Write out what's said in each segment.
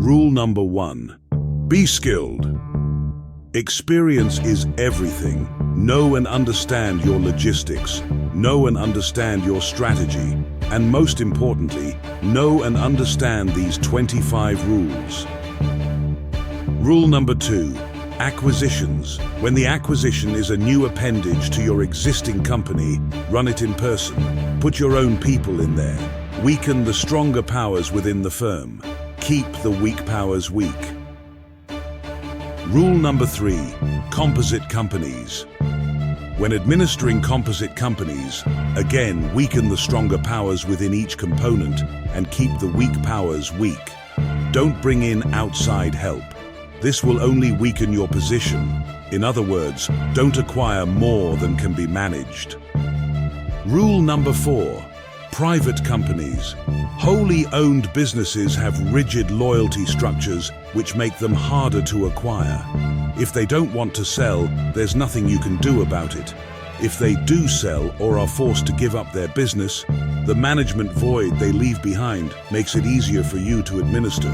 Rule number 1. Be skilled. Experience is everything. Know and understand your logistics. Know and understand your strategy. And most importantly, know and understand these 25 rules. Rule number 2. Acquisitions. When the acquisition is a new appendage to your existing company, run it in person. Put your own people in there. Weaken the stronger powers within the firm. Keep the weak powers weak. Rule number 3. Composite companies. When administering composite companies, again, weaken the stronger powers within each component and keep the weak powers weak. Don't bring in outside help. This will only weaken your position. In other words, don't acquire more than can be managed. Rule number 4. Private companies. Wholly owned businesses have rigid loyalty structures which make them harder to acquire. If they don't want to sell, there's nothing you can do about it. If they do sell or are forced to give up their business, the management void they leave behind makes it easier for you to administer.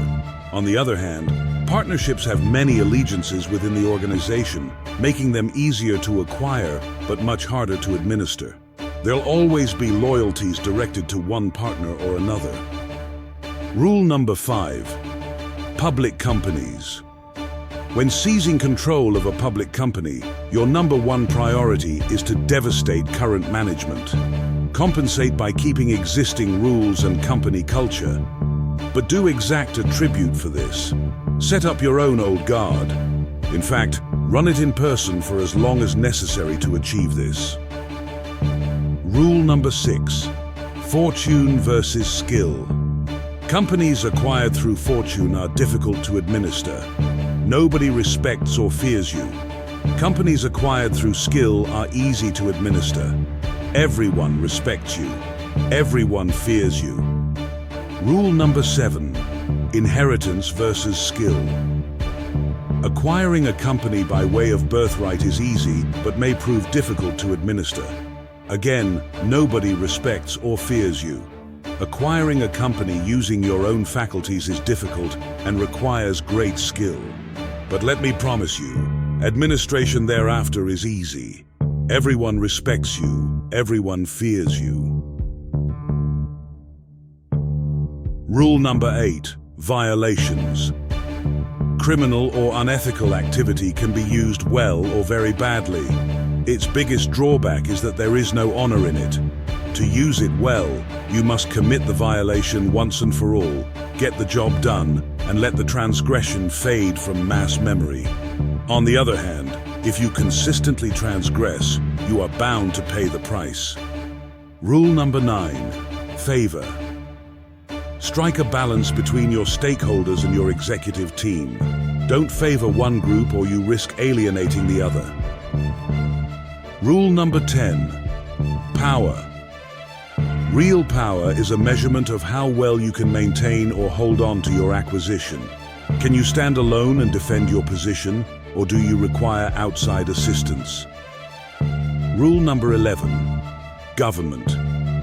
On the other hand, partnerships have many allegiances within the organization, making them easier to acquire but much harder to administer. There'll always be loyalties directed to one partner or another. Rule number 5. Public companies. When seizing control of a public company, your number 1 priority is to devastate current management. Compensate by keeping existing rules and company culture, but do exact a tribute for this. Set up your own old guard. In fact, run it in person for as long as necessary to achieve this. Rule number 6. Fortune versus skill. Companies acquired through fortune are difficult to administer. Nobody respects or fears you. Companies acquired through skill are easy to administer. Everyone respects you. Everyone fears you. Rule number 7. Inheritance versus skill. Acquiring a company by way of birthright is easy, but may prove difficult to administer. Again, nobody respects or fears you. Acquiring a company using your own faculties is difficult and requires great skill. But let me promise you, administration thereafter is easy. Everyone respects you. Everyone fears you. Rule number 8. Violations. Criminal or unethical activity can be used well or very badly. Its biggest drawback is that there is no honor in it. To use it well, you must commit the violation once and for all, get the job done, and let the transgression fade from mass memory. On the other hand, if you consistently transgress, you are bound to pay the price. Rule number 9. Favour. Strike a balance between your stakeholders and your executive team. Don't favour one group or you risk alienating the other. Rule number 10. Power. Real power is a measurement of how well you can maintain or hold on to your acquisition. Can you stand alone and defend your position, or do you require outside assistance? Rule number 11. Government.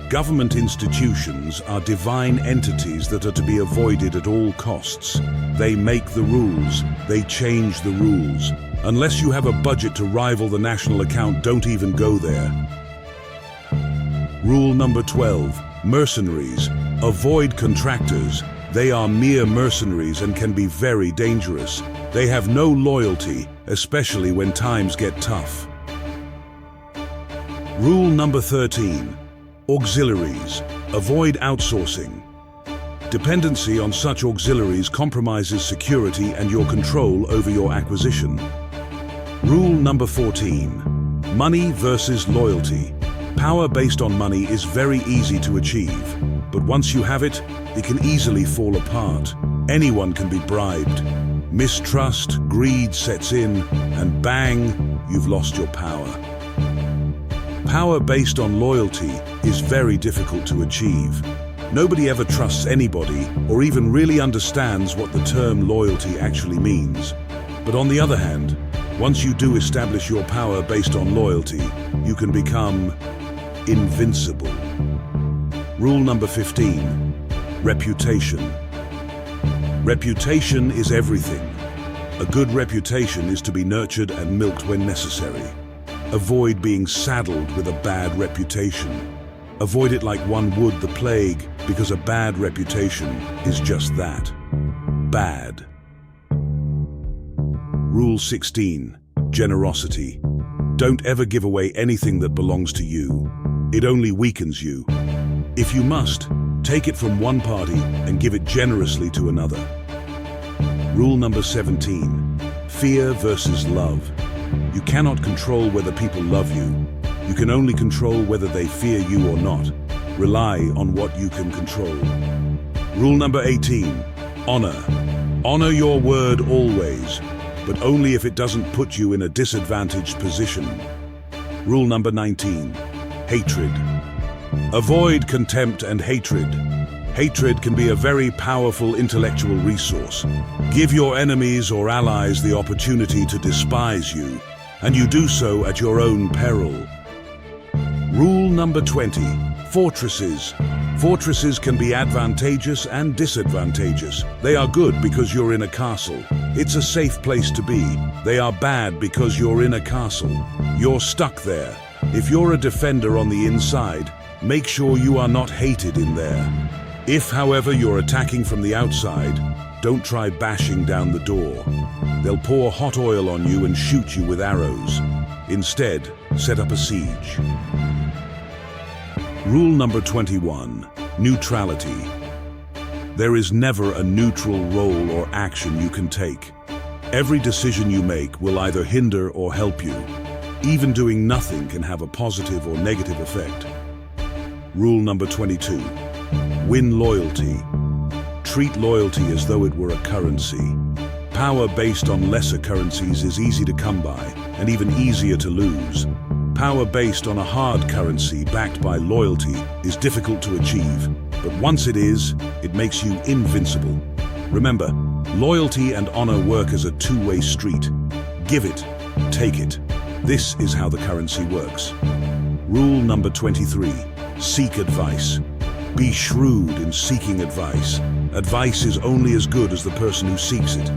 Government institutions are divine entities that are to be avoided at all costs. They make the rules. They change the rules. Unless you have a budget to rival the national account, don't even go there. Rule number 12. Mercenaries. Avoid contractors. They are mere mercenaries and can be very dangerous. They have no loyalty, especially when times get tough. Rule number 13. Auxiliaries. Avoid outsourcing. Dependency on such auxiliaries compromises security and your control over your acquisition. Rule number 14. Money versus loyalty. Power based on money is very easy to achieve, but once you have it, it can easily fall apart. Anyone can be bribed. Mistrust, greed sets in, and bang, you've lost your power. Power based on loyalty is very difficult to achieve. Nobody ever trusts anybody or even really understands what the term loyalty actually means. But on the other hand, once you do establish your power based on loyalty, you can become invincible. Rule number 15. Reputation. Reputation is everything. A good reputation is to be nurtured and milked when necessary. Avoid being saddled with a bad reputation. Avoid it like one would the plague, because a bad reputation is just that. Bad. Rule 16. Generosity. Don't ever give away anything that belongs to you. It only weakens you. If you must, take it from one party and give it generously to another. Rule number 17. Fear versus love. You cannot control whether people love you. You can only control whether they fear you or not. Rely on what you can control. Rule number 18. Honor. Honor your word always, but only if it doesn't put you in a disadvantaged position. Rule number 19. Hatred. Avoid contempt and hatred. Hatred can be a very powerful intellectual resource. Give your enemies or allies the opportunity to despise you, and you do so at your own peril. Rule number 20. Fortresses. Fortresses can be advantageous and disadvantageous. They are good because you're in a castle. It's a safe place to be. They are bad because you're in a castle. You're stuck there. If you're a defender on the inside, make sure you are not hated in there. If, however, you're attacking from the outside, don't try bashing down the door. They'll pour hot oil on you and shoot you with arrows. Instead, set up a siege. Rule number 21. Neutrality. There is never a neutral role or action you can take. Every decision you make will either hinder or help you. Even doing nothing can have a positive or negative effect. Rule number 22. Win loyalty. Treat loyalty as though it were a currency. Power based on lesser currencies is easy to come by, and even easier to lose. Power based on a hard currency backed by loyalty is difficult to achieve, but once it is, it makes you invincible. Remember, loyalty and honor work as a two-way street. Give it, take it. This is how the currency works. Rule number 23. Seek advice. Be shrewd in seeking advice. Advice is only as good as the person who seeks it.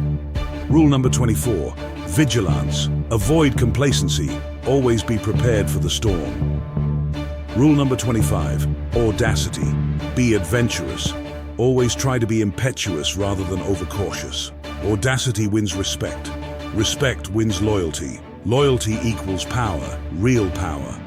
Rule number 24. Vigilance. Avoid complacency. Always be prepared for the storm. Rule number 25. Audacity. Be adventurous. Always try to be impetuous rather than overcautious. Audacity wins respect. Respect wins loyalty. Loyalty equals power, real power.